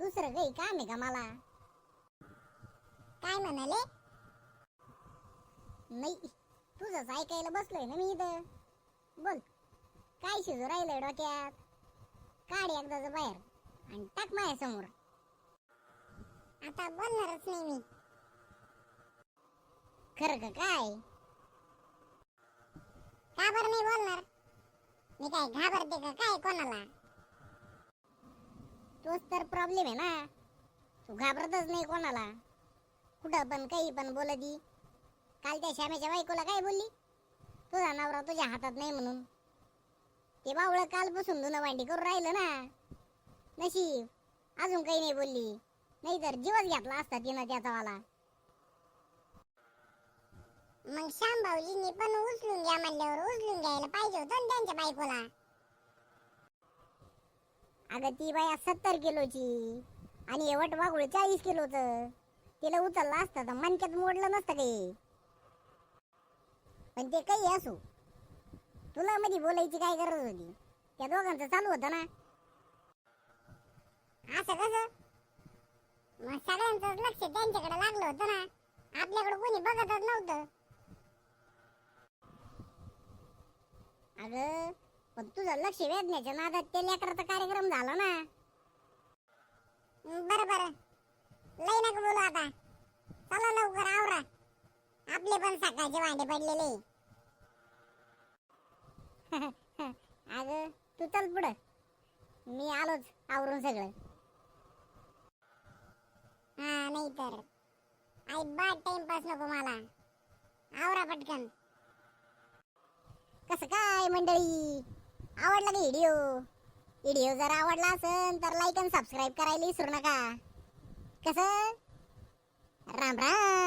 दुसरं काही काम आहे का मला? काय म्हणाले? नाही, तुझंच ऐकायला बसलोय ना मी इथं. बोल, काय शिजू राहिलंय डोक्यात? काढ एकदाच बाहेर आणि टाक माझ्या समोर. आता बोलणारच नाही मी. खरं का काय? का बरं नाही बोलणार? मी काय घाबरते का काय कोणाला? तोच तर प्रॉब्लेम आहे ना, तू घाबरतच नाही कोणाला. कुठं पण काही पण बोलती. काल त्या श्यामेच्या बायकोला काय बोलली? तुझा नवरा तुझ्या हातात नाही म्हणून. ते बावळं कालपासून धुणं भांडी करून राहिलं ना. नशीब अजून काही नाही बोलली, नाही तर जीवच घेतला असता तिनं त्याचा वाला. मग श्याम भाऊजींनी पण उचलून घ्या म्हणल्यावर उचलून घ्यायला पाहिजे होतं ना त्यांच्या बायकोला. अगं ती बाया 70 किलोची आणि एवढ वागुळ 40 किलोचं. तिला उचललं असतं तर मणक्यात मोडलं नसतं काही. पण ते काही असो, तुला मध्ये बोलायची काय गरज होती? त्या दोघांचं चालू होतं ना. असं कसं? मग सगळ्यांचंच लक्ष त्यांच्याकडे लागलं होतं ना, आपल्याकडे कोणी बघतच नव्हतं. अगं पण तुझं लक्ष वेधण्याच्या नादात त्या लेकराचा कार्यक्रम झाला ना. बरं बरं, लई नका बोलू आता. चला लवकर आवरा, आपले पण सकाळचे भांडे पडलेले. अगं तू चल पुढं, मी आलोच आवरून सगळं. हा नाही तर आई बाद टाइमपास नको मला. आवरा पटकन. कसं काय मंडळी, आवडला का व्हिडिओ? व्हिडिओ जर आवडला असेल तर लाईक आणि सबस्क्राईब करायला विसरू नका. कसं? राम राम.